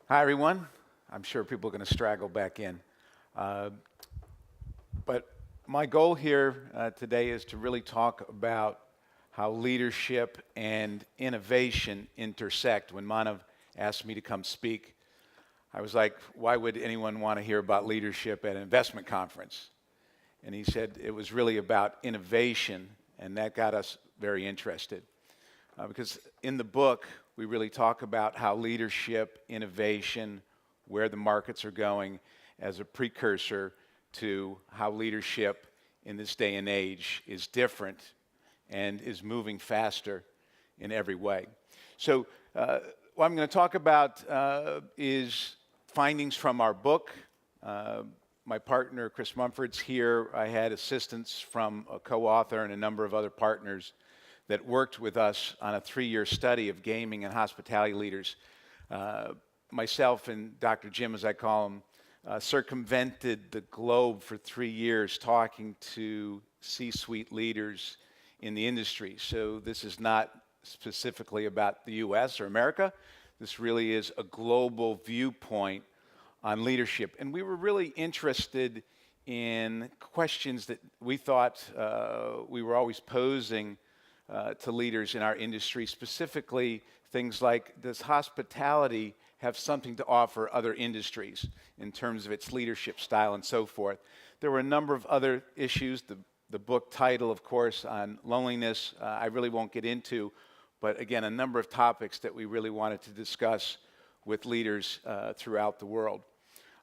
Hi, everyone. I'm sure people are going to straggle back in. But my goal here today is to really talk about how leadership and innovation intersect. When Manav asked me to come speak, I was like, why would anyone want to hear about leadership at an investment conference? And he said it was really about innovation, and that got us very interested. Because in the book, we really talk about how leadership, innovation, where the markets are going as a precursor to how leadership in this day and age is different and is moving faster in every way. So what I'm going to talk about is findings from our book. My partner, Chris Mumford's here. I had assistance from a co-author and a number of other partners that worked with us on a 3-year study of gaming and hospitality leaders. Myself and Dr. Jim, as I call him, circumvented the globe for 3 years talking to C-suite leaders in the industry. So this is not specifically about the US or America. This really is a global viewpoint on leadership. And we were really interested in questions that we thought we were always posing to leaders in our industry, specifically things like, does hospitality have something to offer other industries in terms of its leadership style and so forth? There were a number of other issues. The book title, of course, on loneliness, I really won't get into, but again, a number of topics that we really wanted to discuss with leaders throughout the world.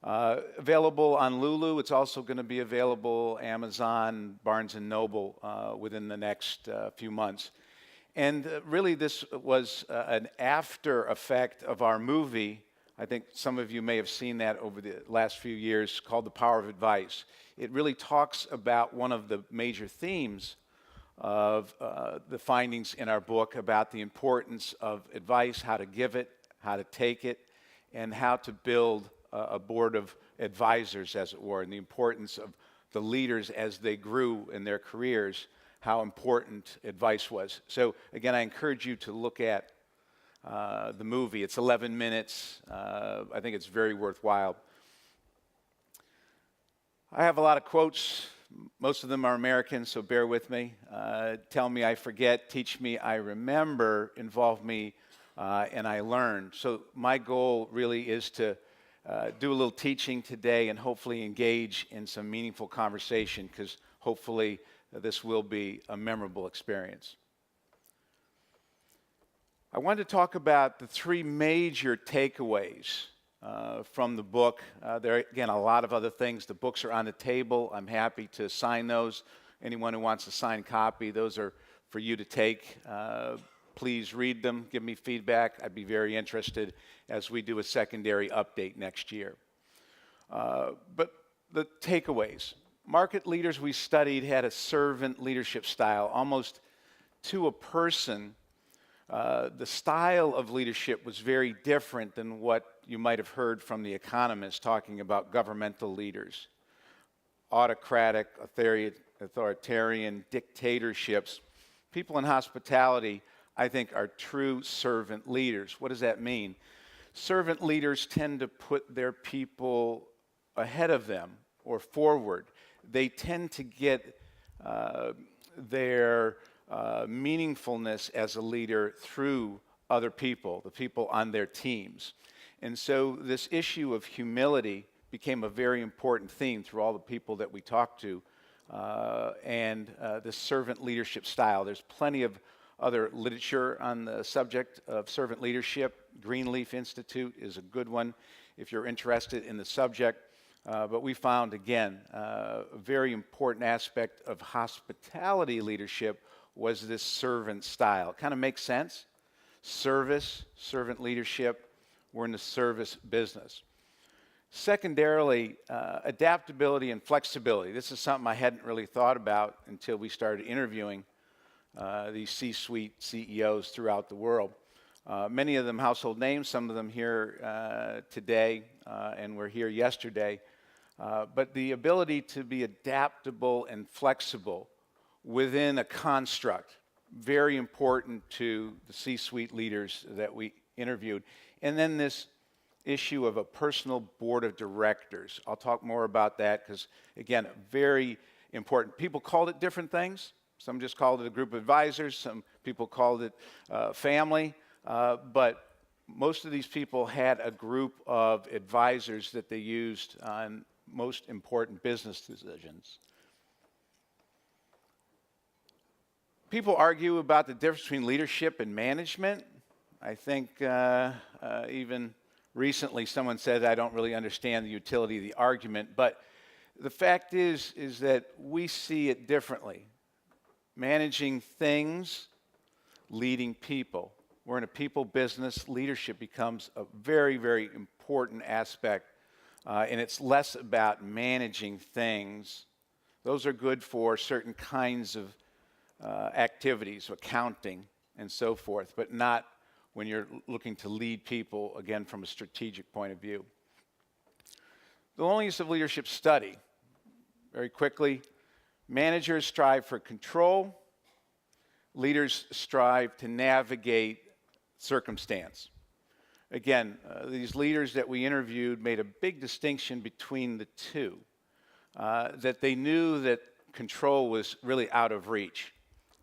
Available on Lulu. It's also going to be available Amazon, Barnes & Noble within the next few months. And really this was an after effect of our movie. I think some of you may have seen that over the last few years, called The Power of Advice. It really talks about one of the major themes of the findings in our book about the importance of advice, how to give it, how to take it, and how to build a board of advisors, as it were, and the importance of the leaders as they grew in their careers, how important advice was. So again, I encourage you to look at the movie. It's 11 minutes. I think it's very worthwhile. I have a lot of quotes. Most of them are American, so bear with me. Tell me I forget, teach me I remember, involve me and I learn. So my goal really is to do a little teaching today and hopefully engage in some meaningful conversation, because hopefully this will be a memorable experience. I wanted to talk about the 3 major takeaways from the book. There are, again, a lot of other things. The books are on the table. I'm happy to sign those. Anyone who wants a signed copy, those are for you to take. Please read them, give me feedback. I'd be very interested as we do a secondary update next year. But the takeaways. Market leaders we studied had a servant leadership style, almost to a person. The style of leadership was very different than what you might have heard from the economists talking about governmental leaders. Autocratic, authoritarian dictatorships. People in hospitality, I think, are true servant leaders. What does that mean? Servant leaders tend to put their people ahead of them or forward. They tend to get their meaningfulness as a leader through other people, the people on their teams. And so this issue of humility became a very important theme through all the people that we talked to, and this servant leadership style. There's plenty of other literature on the subject of servant leadership. Greenleaf Institute is a good one if you're interested in the subject. But we found, again, a very important aspect of hospitality leadership was this servant style. It kind of makes sense. Service, servant leadership, we're in the service business. Secondarily, adaptability and flexibility. This is something I hadn't really thought about until we started interviewing these C-suite CEOs throughout the world. Many of them household names, some of them here today, and were here yesterday. But the ability to be adaptable and flexible within a construct, very important to the C-suite leaders that we interviewed. And then this issue of a personal board of directors. I'll talk more about that because, again, very important. People called it different things. Some just called it a group of advisors. Some people called it family. But most of these people had a group of advisors that they used on most important business decisions. People argue about the difference between leadership and management. I think even recently someone said, I don't really understand the utility of the argument, but the fact is that we see it differently. Managing things, leading people. We're in a people business. Leadership becomes a very, very important aspect, and it's less about managing things. Those are good for certain kinds of activities, accounting, and so forth, but not when you're looking to lead people, again, from a strategic point of view. The loneliness of leadership study. Very quickly, managers strive for control. Leaders strive to navigate circumstance. Again, these leaders that we interviewed made a big distinction between the two, that they knew that control was really out of reach.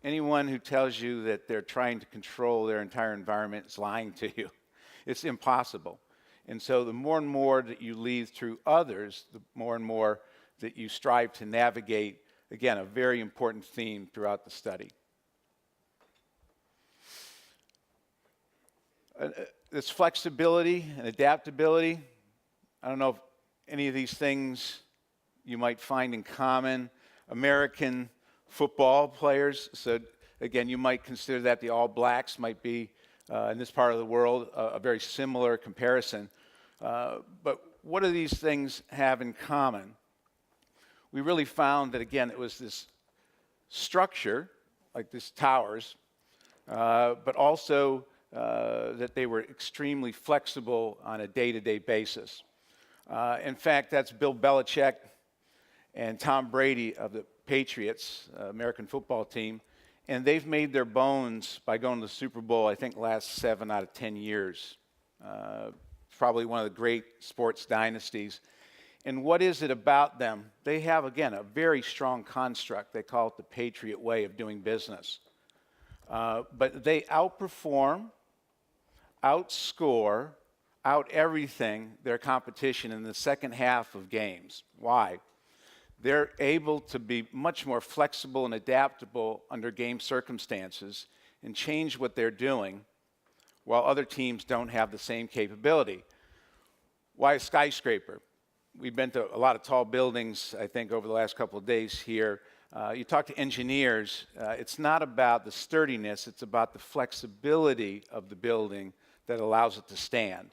Anyone who tells you that they're trying to control their entire environment is lying to you. It's impossible. And so the more and more that you lead through others, the more and more that you strive to navigate, again, a very important theme throughout the study. This flexibility and adaptability, I don't know if any of these things you might find in common. American football players, so again, you might consider that the All Blacks might be, in this part of the world, a very similar comparison. But what do these things have in common? We really found that, again, it was this structure, like these towers, but also that they were extremely flexible on a day-to-day basis. In fact, that's Bill Belichick and Tom Brady of the Patriots, American football team, and they've made their bones by going to the Super Bowl, I think, last 7 out of 10 years. Probably one of the great sports dynasties. And what is it about them? They have, again, a very strong construct. They call it the Patriot way of doing business. But they outperform, outscore, out everything their competition in the second half of games. Why? They're able to be much more flexible and adaptable under game circumstances and change what they're doing while other teams don't have the same capability. Why a skyscraper? We've been to a lot of tall buildings, I think, over the last couple of days here. You talk to engineers, it's not about the sturdiness, it's about the flexibility of the building that allows it to stand.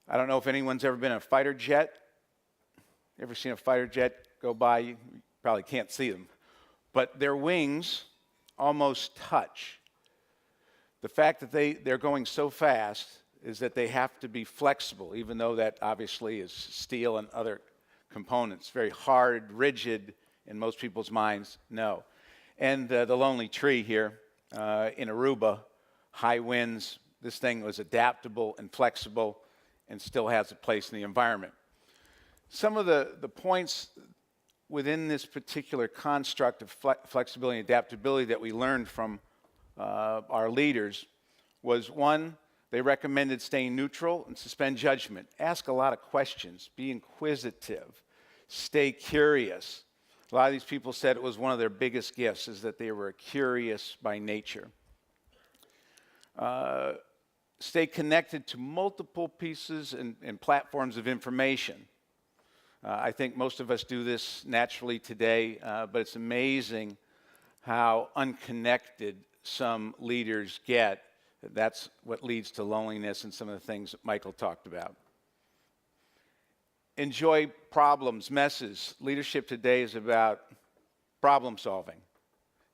I don't know if anyone's ever been in a fighter jet. Ever seen a fighter jet go by? You probably can't see them. But their wings almost touch. The fact that they're going so fast is that they have to be flexible, even though that obviously is steel and other components. Very hard, rigid in most people's minds, no. And the lonely tree here in Aruba, high winds, this thing was adaptable and flexible and still has a place in the environment. Some of the points within this particular construct of flexibility and adaptability that we learned from our leaders was, one, they recommended staying neutral and suspend judgment. Ask a lot of questions. Be inquisitive. Stay curious. A lot of these people said it was one of their biggest gifts, is that they were curious by nature. Stay connected to multiple pieces and platforms of information. I think most of us do this naturally today, but it's amazing how unconnected some leaders get. That's what leads to loneliness and some of the things that Michael talked about. Enjoy problems, messes. Leadership today is about problem solving.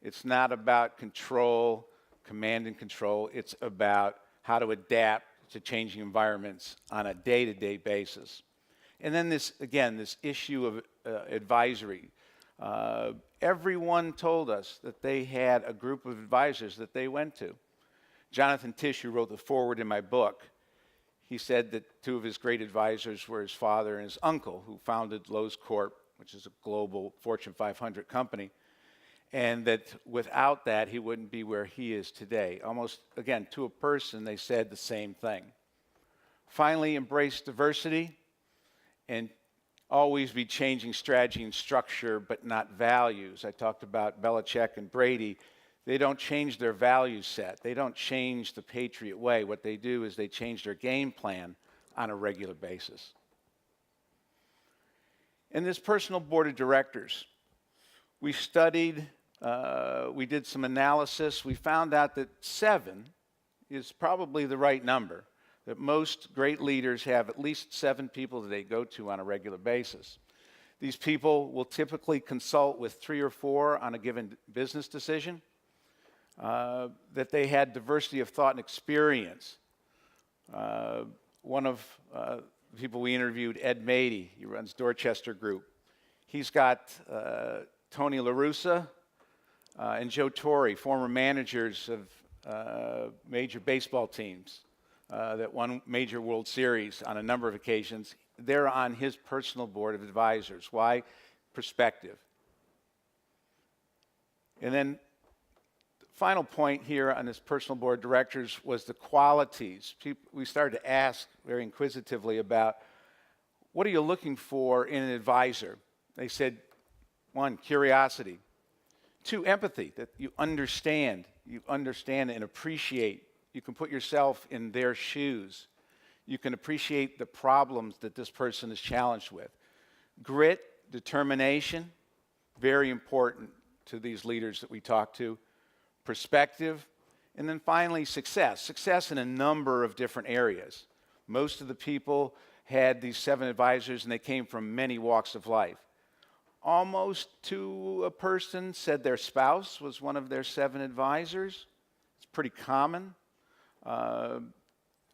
It's not about control, command and control. It's about how to adapt to changing environments on a day-to-day basis. And then this issue of advisory. Everyone told us that they had a group of advisors that they went to. Jonathan Tish, who wrote the foreword in my book, he said that two of his great advisors were his father and his uncle, who founded Lowe's Corp, which is a global Fortune 500 company, and that without that, he wouldn't be where he is today. Almost, again, to a person, they said the same thing. Finally, embrace diversity and always be changing strategy and structure, but not values. I talked about Belichick and Brady. They don't change their value set. They don't change the Patriot way. What they do is they change their game plan on a regular basis. In this personal board of directors, we studied, we did some analysis. We found out that 7 is probably the right number, that most great leaders have at least 7 people that they go to on a regular basis. These people will typically consult with 3 or 4 on a given business decision, that they had diversity of thought and experience. One of the people we interviewed, Ed Mady, he runs Dorchester Group. He's got Tony La Russa and Joe Torre, former managers of major baseball teams that won major World Series on a number of occasions. They're on his personal board of advisors. Why? Perspective. And then the final point here on this personal board of directors was the qualities. We started to ask very inquisitively about, what are you looking for in an advisor? They said, 1, curiosity. 2, empathy, that you understand and appreciate. You can put yourself in their shoes. You can appreciate the problems that this person is challenged with. Grit, determination, very important to these leaders that we talk to. Perspective, and then finally success. Success in a number of different areas. Most of the people had these 7 advisors, and they came from many walks of life. Almost to a person said their spouse was one of their 7 advisors. It's pretty common. A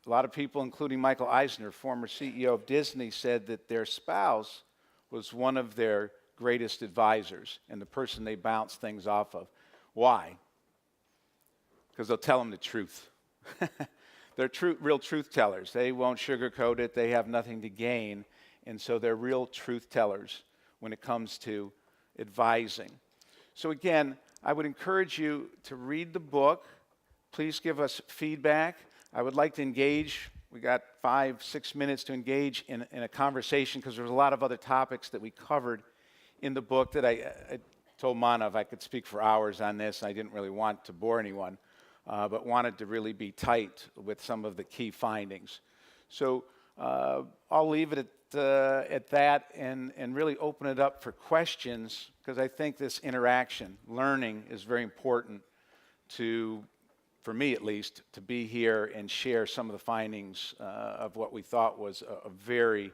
lot of people, including Michael Eisner, former CEO of Disney, said that their spouse was one of their greatest advisors and the person they bounced things off of. Why? Because they'll tell them the truth. They're real truth tellers. They won't sugarcoat it. They have nothing to gain. And so they're real truth tellers when it comes to advising. So again, I would encourage you to read the book. Please give us feedback. I would like to engage. We got 5-6 minutes to engage in a conversation, because there's a lot of other topics that we covered in the book that I told Manav I could speak for hours on this. I didn't really want to bore anyone, but wanted to really be tight with some of the key findings. So I'll leave it at that and really open it up for questions, because I think this interaction, learning, is very important for me at least, to be here and share some of the findings of what we thought was a very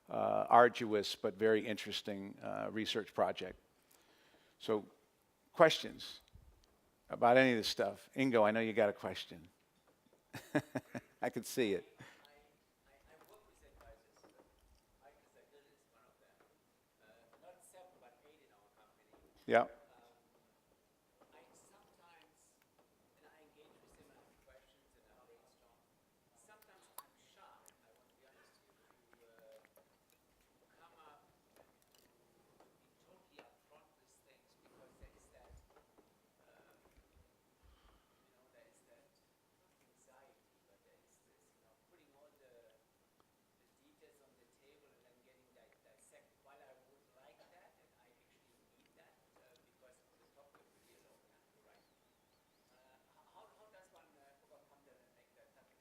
arduous but very interesting research project. So, questions about any of this stuff? Ingo, I know you got a question. I could see it. I work with advisors. AETHOS is one of them. Not 7, but 8 in our company. Yeah. I sometimes, and I engage with them and ask questions and I brainstorm. Sometimes I'm shy, I want to be honest with you, to come up and to be totally upfront with things, because there is that, there is that, not anxiety, but there is this, putting all the details on the table and then getting dissect. While I would like that, and I actually need that, because on the top you're pretty alone, right? How does one overcome that and make that happen?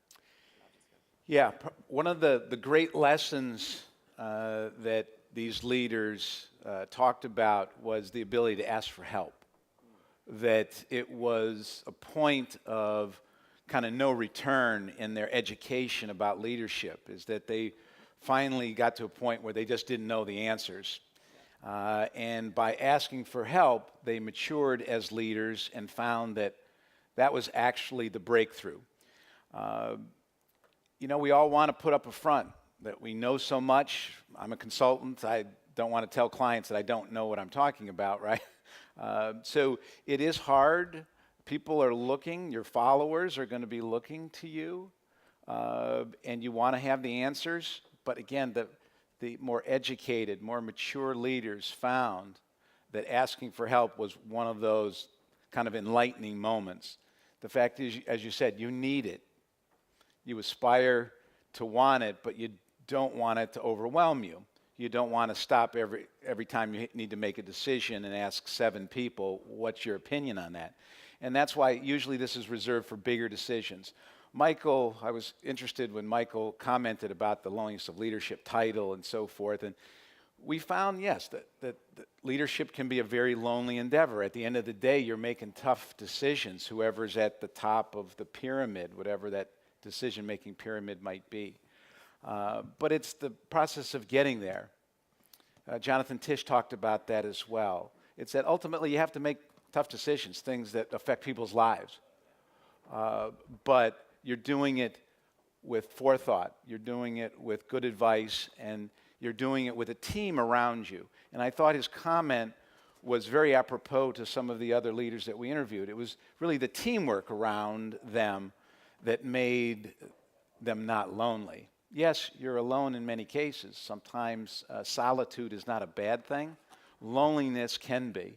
Yeah, one of the great lessons that these leaders talked about was the ability to ask for help. That it was a point of kind of no return in their education about leadership, is that they finally got to a point where they just didn't know the answers. And by asking for help, they matured as leaders and found that that was actually the breakthrough. We all want to put up a front that we know so much. I'm a consultant. I don't want to tell clients that I don't know what I'm talking about, right? So it is hard. People are looking. Your followers are going to be looking to you and you want to have the answers. But again, the more educated, more mature leaders found that asking for help was one of those kind of enlightening moments. The fact is, as you said, you need it. You aspire to want it, but you don't want it to overwhelm you. You don't want to stop every time you need to make a decision and ask 7 people, what's your opinion on that? And that's why usually this is reserved for bigger decisions. Michael, I was interested when Michael commented about the Loneliness of Leadership title and so forth. And we found, yes, that leadership can be a very lonely endeavor. At the end of the day, you're making tough decisions, whoever's at the top of the pyramid, whatever that decision-making pyramid might be. But it's the process of getting there. Jonathan Tish talked about that as well. It's that ultimately you have to make tough decisions, things that affect people's lives. But you're doing it with forethought. You're doing it with good advice, and you're doing it with a team around you. And I thought his comment was very apropos to some of the other leaders that we interviewed. It was really the teamwork around them that made them not lonely. Yes, you're alone in many cases. Sometimes solitude is not a bad thing. Loneliness can be.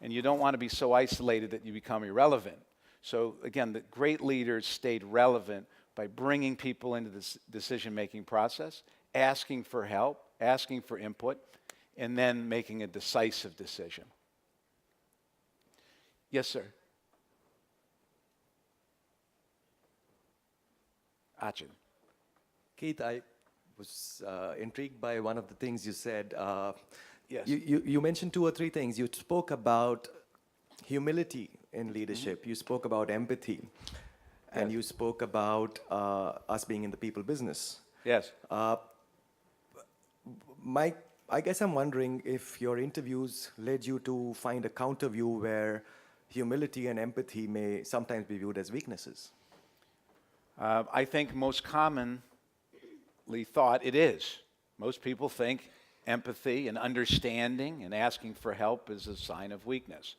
And you don't want to be so isolated that you become irrelevant. So again, the great leaders stayed relevant by bringing people into this decision-making process, asking for help, asking for input, and then making a decisive decision. Yes, sir. Achin. Keith, I was intrigued by one of the things you said. Yes. You mentioned 2 or 3 things. You spoke about humility in leadership. You spoke about empathy. And you spoke about us being in the people business. Yes. I guess I'm wondering if your interviews led you to find a counter view where humility and empathy may sometimes be viewed as weaknesses. I think most commonly thought it is. Most people think empathy and understanding and asking for help is a sign of weakness.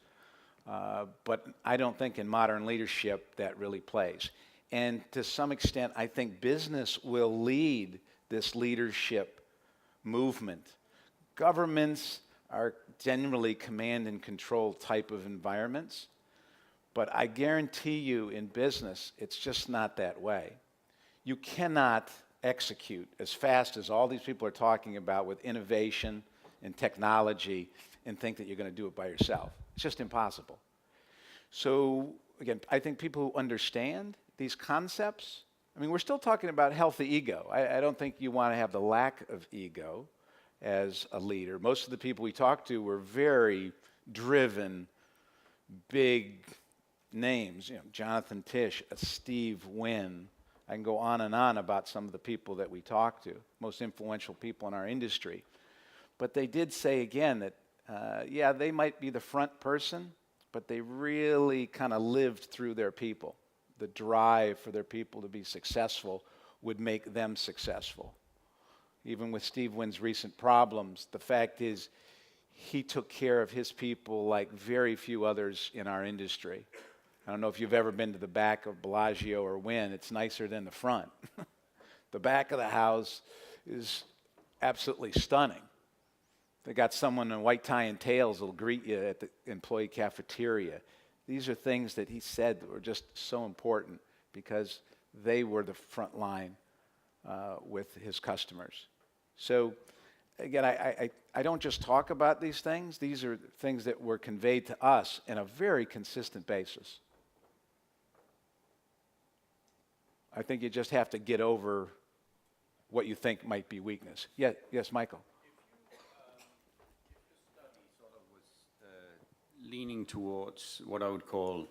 But I don't think in modern leadership that really plays. And to some extent, I think business will lead this leadership movement. Governments are generally command and control type of environments. But I guarantee you in business, it's just not that way. You cannot execute as fast as all these people are talking about with innovation and technology and think that you're going to do it by yourself. It's just impossible. So again, I think people who understand these concepts, I mean, we're still talking about healthy ego. I don't think you want to have the lack of ego as a leader. Most of the people we talked to were very driven, big names, Jonathan Tish, Steve Wynn. I can go on and on about some of the people that we talked to, most influential people in our industry. But they did say again that, yeah, they might be the front person, but they really kind of lived through their people. The drive for their people to be successful would make them successful. Even with Steve Wynn's recent problems, the fact is he took care of his people like very few others in our industry. I don't know if you've ever been to the back of Bellagio or Wynn. It's nicer than the front. The back of the house is absolutely stunning. They got someone in white tie and tails will greet you at the employee cafeteria. These are things that he said that were just so important because they were the front line with his customers. So again, I don't just talk about these things. These are things that were conveyed to us in a very consistent basis. I think you just have to get over what you think might be weakness. Yeah, yes, Michael. If your study sort of was leaning towards what I would call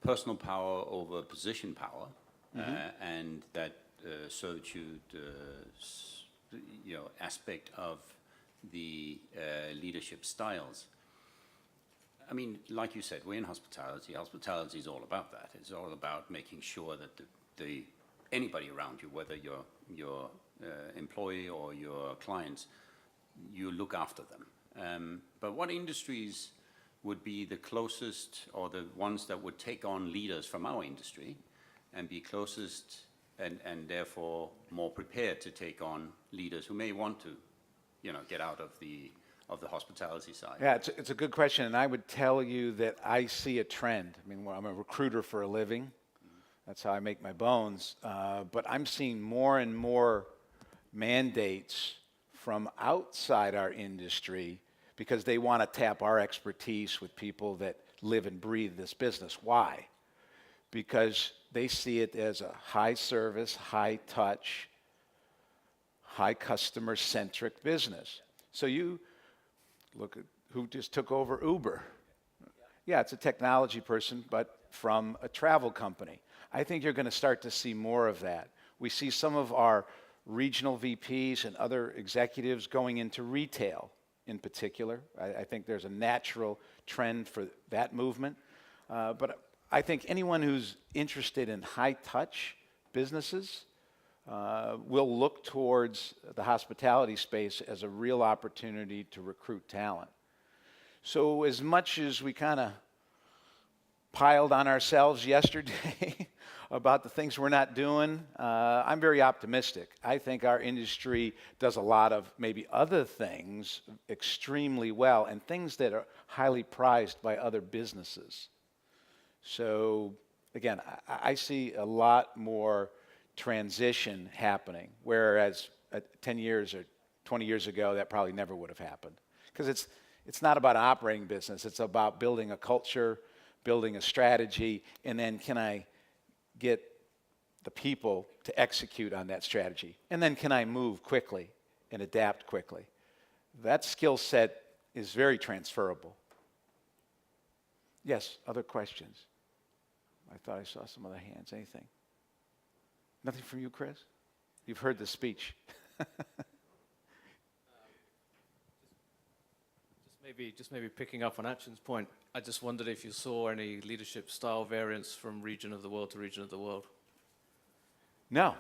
personal power over position power, and that servitude, aspect of the leadership styles. I mean, like you said, we're in hospitality. Hospitality is all about that. It's all about making sure that anybody around you, whether your employee or your clients, you look after them. But what industries would be the closest or the ones that would take on leaders from our industry and be closest and therefore more prepared to take on leaders who may want to, get out of the hospitality side? Yeah, it's a good question, and I would tell you that I see a trend. I mean, I'm a recruiter for a living. That's how I make my bones. But I'm seeing more and more mandates from outside our industry because they want to tap our expertise with people that live and breathe this business. Why? Because they see it as a high service, high touch, high customer centric business. So you look at who just took over Uber. Yeah, it's a technology person, but from a travel company. I think you're going to start to see more of that. We see some of our regional VPs and other executives going into retail in particular. I think there's a natural trend for that movement. But I think anyone who's interested in high-touch businesses will look towards the hospitality space as a real opportunity to recruit talent. So as much as we kind of piled on ourselves yesterday about the things we're not doing, I'm very optimistic. I think our industry does a lot of maybe other things extremely well and things that are highly prized by other businesses. So again, I see a lot more transition happening, whereas 10 years or 20 years ago, that probably never would have happened. Because it's not about operating business, it's about building a culture, building a strategy, and then can I get the people to execute on that strategy? And then can I move quickly and adapt quickly? That skill set is very transferable. Yes, other questions? I thought I saw some other hands. Anything? Nothing from you, Chris? You've heard the speech. Just maybe picking up on Achin's point, I just wondered if you saw any leadership style variance from region of the world to region of the world. No.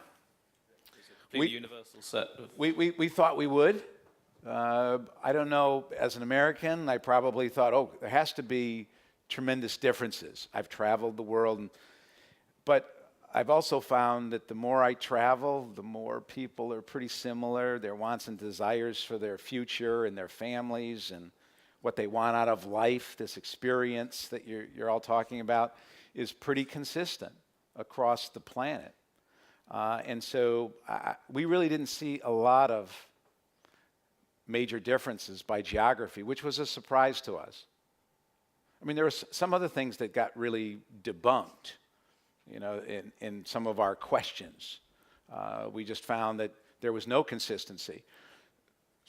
Completely universal set of... We thought we would. I don't know, as an American, I probably thought, oh, there has to be tremendous differences. I've traveled the world, but I've also found that the more I travel, the more people are pretty similar. Their wants and desires for their future and their families and what they want out of life, this experience that you're all talking about, is pretty consistent across the planet. And so we really didn't see a lot of major differences by geography, which was a surprise to us. I mean, there were some other things that got really debunked, in some of our questions. We just found that there was no consistency.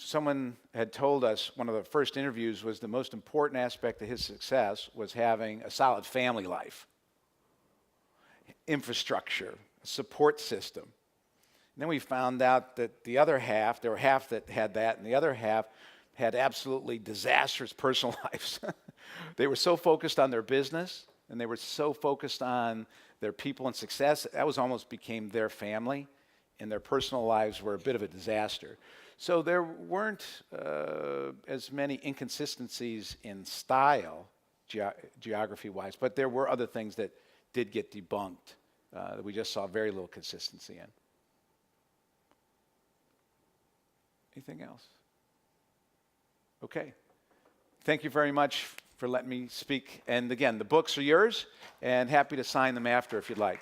Someone had told us one of the first interviews was the most important aspect of his success was having a solid family life, infrastructure, a support system. And then we found out that the other half, there were half that had that, and the other half had absolutely disastrous personal lives. They were so focused on their business, and they were so focused on their people and success, that was almost became their family, and their personal lives were a bit of a disaster. So there weren't as many inconsistencies in style, geography-wise, but there were other things that did get debunked that we just saw very little consistency in. Anything else? Okay. Thank you very much for letting me speak. And again, the books are yours, and happy to sign them after if you'd like.